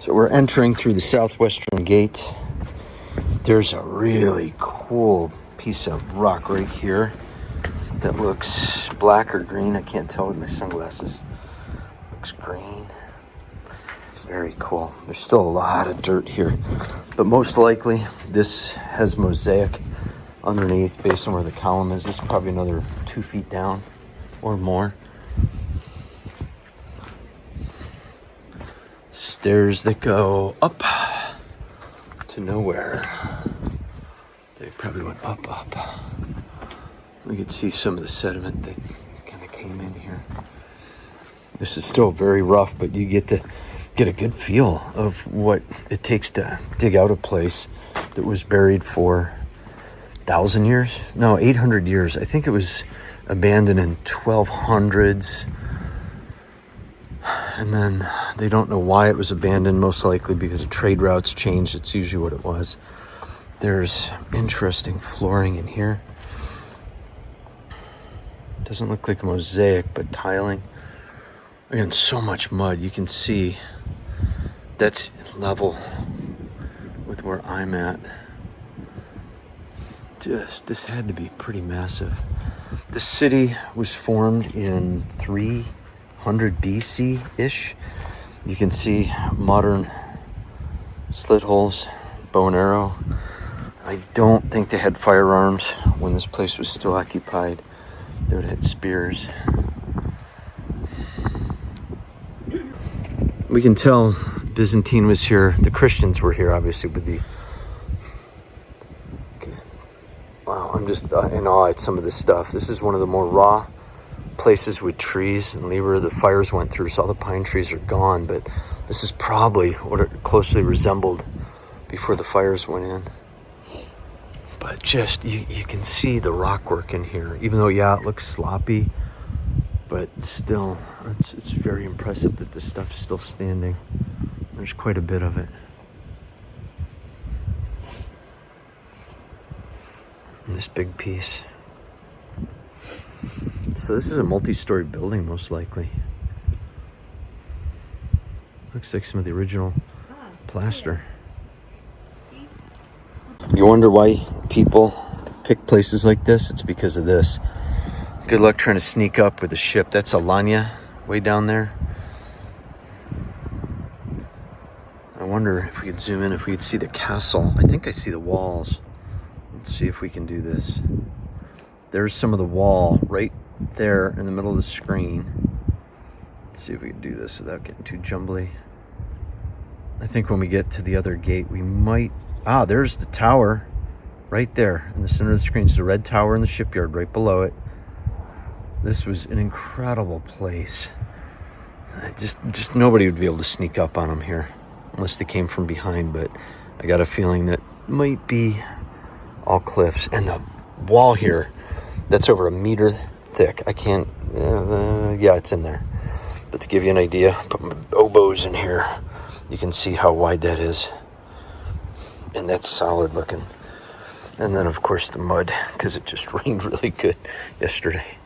So we're entering through the Southwestern gate. There's a really cool piece of rock right here that looks black or green. I can't tell with my sunglasses. Looks green. Very cool. There's still a lot of dirt here, but most likely this has mosaic underneath based on where the column is. This is probably another 2 feet down or more. Stairs that go up to nowhere. They probably went up. We could see some of the sediment that kind of came in here. This is still very rough, but you get to get a good feel of what it takes to dig out a place that was buried for 1,000 years? No, 800 years. I think it was abandoned in 1200s. And then they don't know why it was abandoned, most likely because of trade routes changed. It's usually what it was. There's interesting flooring in here. Doesn't look like a mosaic, but tiling. Again, so much mud. You can see that's level with where I'm at. This had to be pretty massive. The city was formed in 300 BC-ish. You can see modern slit holes, bow and arrow. I don't think they had firearms when this place was still occupied. They would have had spears. We can tell Byzantine was here. The Christians were here, obviously, with the... Wow, I'm just in awe at some of this stuff. This is one of the more raw places with trees. And Libra, the fires went through, so all the pine trees are gone. But this is probably what it closely resembled before the fires went in. But just, you can see the rock work in here. Even though, yeah, it looks sloppy. But still, it's very impressive that this stuff is still standing. There's quite a bit of it. And this big piece. So this is a multi-story building, most likely. Looks like some of the original plaster. You wonder why people pick places like this? It's because of this. Good luck trying to sneak up with a ship. That's Alanya, way down there. I wonder if we could zoom in, if we could see the castle. I think I see the walls. Let's see if we can do this. There's some of the wall right there in the middle of the screen. Let's see if we can do this without getting too jumbly. I think when we get to the other gate, we might... Ah, there's the tower right there in the center of the screen. It's the red tower in the shipyard right below it. This was an incredible place. Just nobody would be able to sneak up on them here unless they came from behind, but I got a feeling that might be all cliffs. And the wall here, that's over 1 meter thick. I can't, yeah, it's in there. But to give you an idea, put my oboes in here. You can see how wide that is. And that's solid looking. And then, of course, the mud, because it just rained really good yesterday.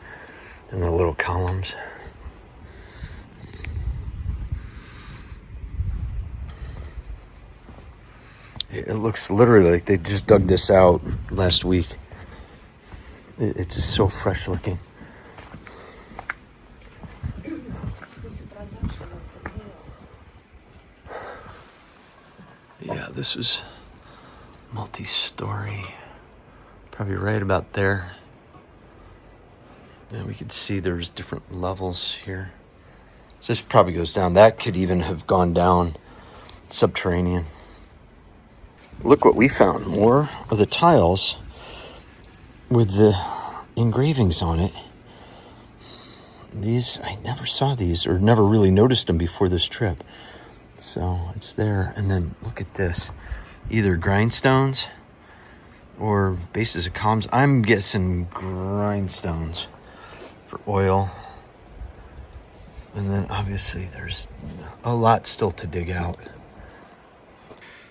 And the little columns. It looks literally like they just dug this out last week. It's just so fresh looking. Yeah, this was multi-story. Probably right about there. And we could see there's different levels here. So this probably goes down. That could even have gone down subterranean. Look what we found. More of the tiles with the engravings on it. These, I never saw these or never really noticed them before this trip. So it's there. And then look at this. Either grindstones or bases of columns. I'm guessing grindstones for oil. And then obviously there's a lot still to dig out.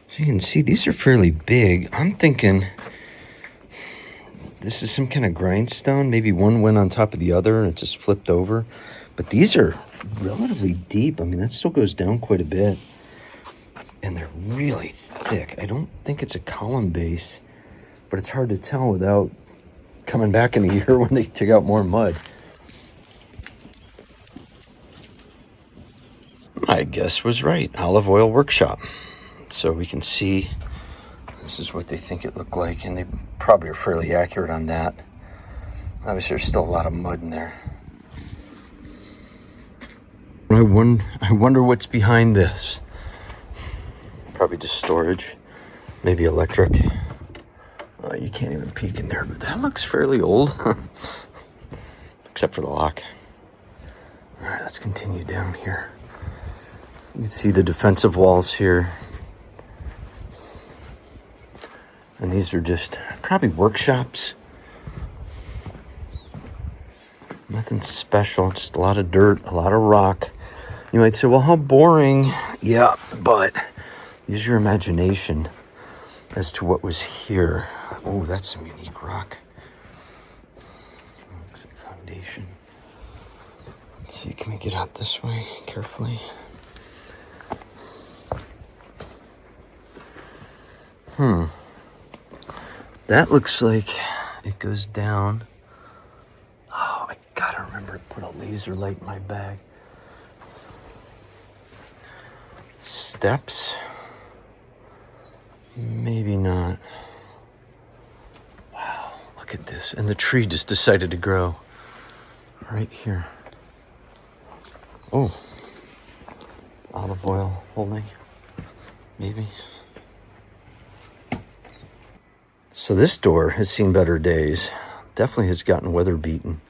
So you can see these are fairly big. I'm thinking this is some kind of grindstone. Maybe one went on top of the other and it just flipped over. But these are relatively deep. I mean, that still goes down quite a bit. And they're really thick. I don't think it's a column base, but it's hard to tell without coming back in a year when they take out more mud. My guess was right. Olive oil workshop. So we can see this is what they think it looked like, and they probably are fairly accurate on that. Obviously, there's still a lot of mud in there. I wonder what's behind this. Probably just storage, maybe electric. You can't even peek in there, but that looks fairly old, except for the lock. All right, let's continue down here. You can see the defensive walls here. And these are just probably workshops. Nothing special, just a lot of dirt, a lot of rock. You might say, well, how boring. Yeah, but use your imagination as to what was here. Oh, that's some unique rock. Looks like foundation. Let's see, can we get out this way carefully? That looks like it goes down. Oh, I gotta remember to put a laser light in my bag. Steps? Maybe not. Wow, look at this. And the tree just decided to grow right here. Oh, olive oil holding, maybe. So this door has seen better days. Definitely has gotten weather beaten.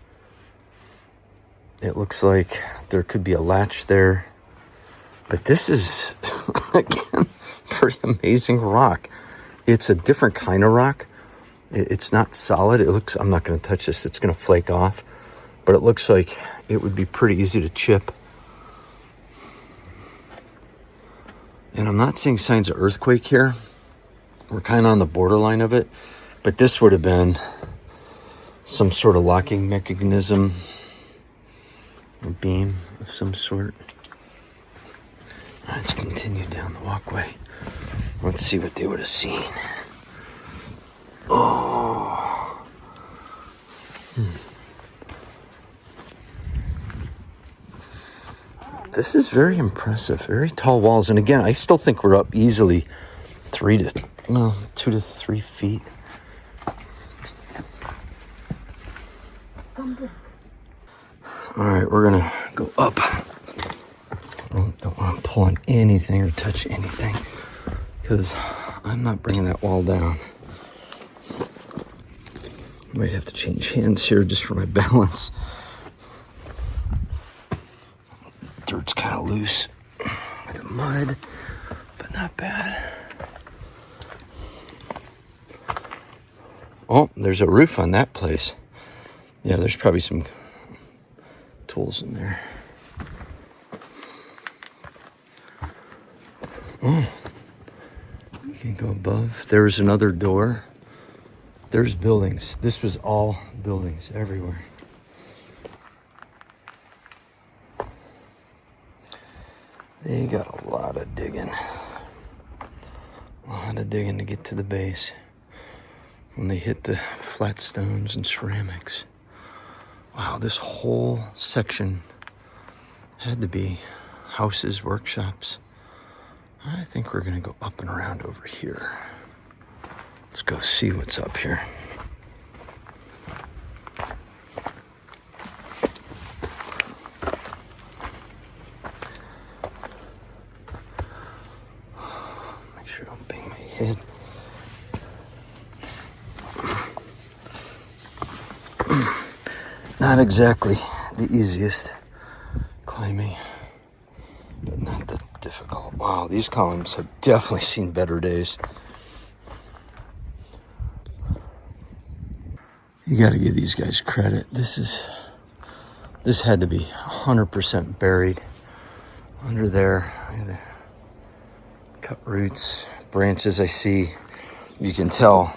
It looks like there could be a latch there. But this is, again, pretty amazing rock. It's a different kind of rock. It's not solid. It looks, I'm not going to touch this. It's going to flake off. But it looks like it would be pretty easy to chip. And I'm not seeing signs of earthquake here. We're kind of on the borderline of it. But this would have been some sort of locking mechanism. A beam of some sort. All right, let's continue down the walkway. Let's see what they would have seen. Oh. This is very impressive. Very tall walls. And again, I still think we're up easily 2 to 3 feet. All right, we're gonna go up. Don't want to pull on anything or touch anything because I'm not bringing that wall down. Might have to change hands here just for my balance. Dirt's kind of loose with the mud, but not bad. Oh, there's a roof on that place. Yeah, there's probably some tools in there. Oh, you can go above. There's another door. There's buildings. This was all buildings everywhere. They got a lot of digging. A lot of digging to get to the base. When they hit the flat stones and ceramics. Wow, this whole section had to be houses, workshops. I think we're gonna go up and around over here. Let's go see what's up here. Make sure I don't bang my head. Not exactly the easiest climbing, but not that difficult. Wow, these columns have definitely seen better days. You got to give these guys credit. This had to be 100% buried under there. I had to cut roots, branches. I see. You can tell.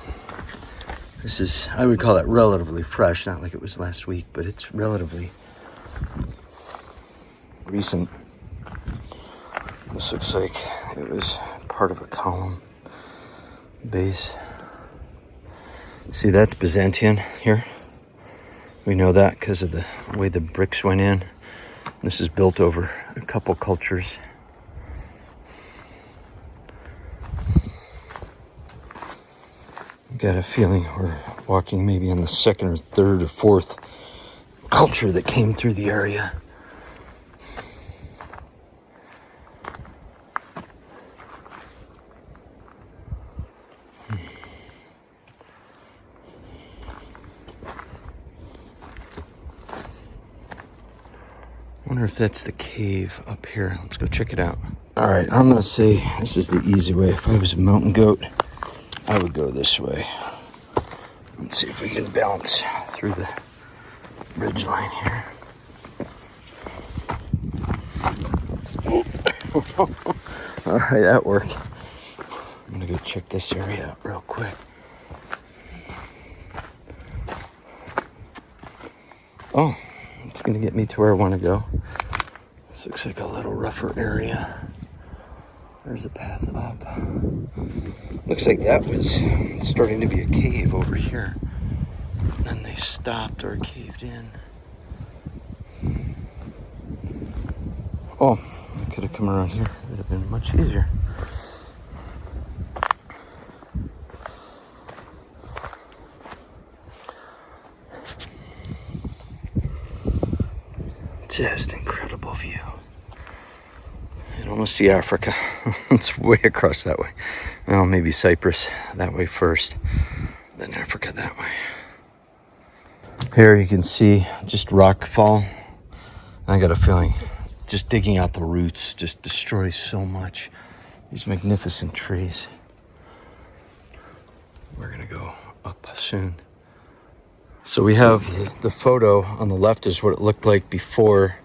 This is, I would call that relatively fresh, not like it was last week, but it's relatively recent. This looks like it was part of a column base. See, that's Byzantine here. We know that because of the way the bricks went in. This is built over a couple cultures. Got a feeling we're walking maybe on the second or third or fourth culture that came through the area. I wonder if that's the cave up here. Let's go check it out. All right, I'm gonna say this is the easy way. If I was a mountain goat, I would go this way. Let's see if we can bounce through the ridge line here. All right, that worked. I'm gonna go check this area out real quick. Oh, it's gonna get me to where I want to go. This looks like a little rougher area. There's a path up. Looks like that was starting to be a cave over here. Then they stopped or caved in. Oh, I could have come around here. It would have been much easier. Just incredible view. You almost see Africa. It's way across that way. Well, maybe Cyprus that way first, then Africa that way. Here you can see just rock fall. I got a feeling just digging out the roots just destroys so much. These magnificent trees. We're gonna go up soon. So we have the photo on the left is what it looked like before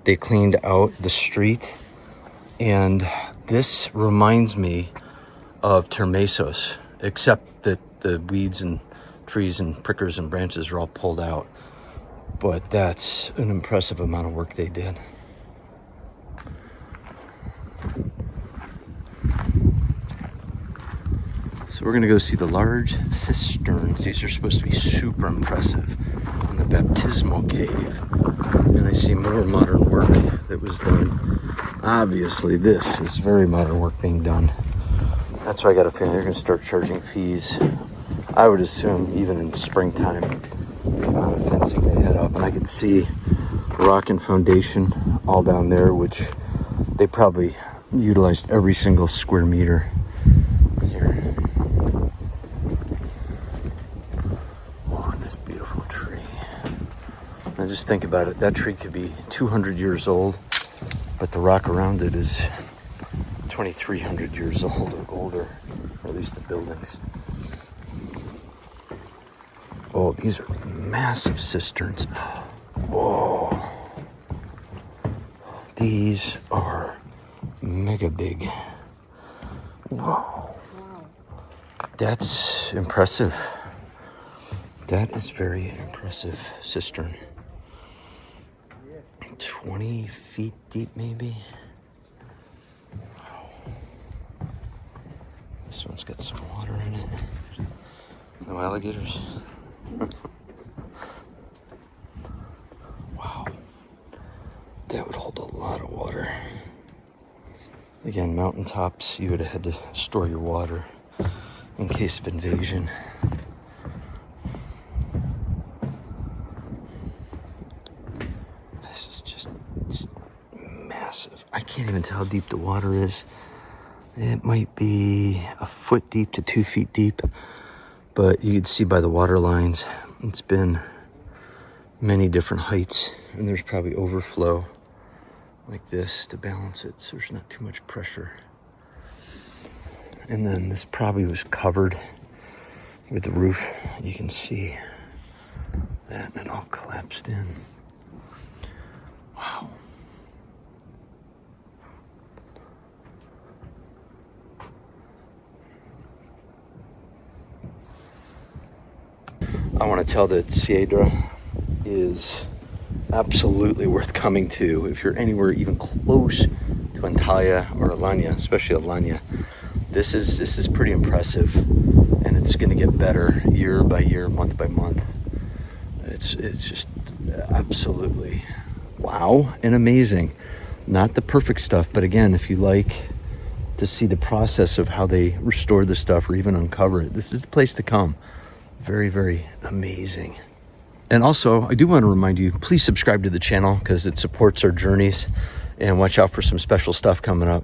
they cleaned out the street. And this reminds me of Termesos, except that the weeds and trees and prickers and branches are all pulled out. But that's an impressive amount of work they did. So we're gonna go see the large cisterns. These are supposed to be super impressive on the baptismal cave. And I see more modern work that was done. Obviously this is very modern work being done. That's why I got a feeling they're gonna start charging fees. I would assume even in springtime, the amount of fencing they had up. And I could see rock and foundation all down there, which they probably utilized every single square meter here. Oh, this beautiful tree. Now just think about it. That tree could be 200 years old, but the rock around it is 2,300 years old or older, or at least the buildings. Oh, these are massive cisterns. Whoa. These are mega big. Whoa. That's impressive. That is very impressive cistern. 20 feet deep, maybe. Wow. This one's got some water in it. No alligators. Wow. That would hold a lot of water. Again, mountaintops, you would have had to store your water in case of invasion. This is just massive. I can't even tell how deep the water is. It might be a foot deep to 2 feet deep, but you can see by the water lines, it's been many different heights, and there's probably overflow like this to balance it, so there's not too much pressure. And then this probably was covered with the roof. You can see that, and it all collapsed in. Wow. I want to tell that Syedra is absolutely worth coming to if you're anywhere even close to Antalya or Alanya, especially Alanya. This is pretty impressive, and it's going to get better year by year, month by month. It's just absolutely wow and amazing. Not the perfect stuff, but again, if you like to see the process of how they restore the stuff or even uncover it, this is the place to come. Very, very amazing. And also, I do want to remind you, please subscribe to the channel because it supports our journeys, and watch out for some special stuff coming up.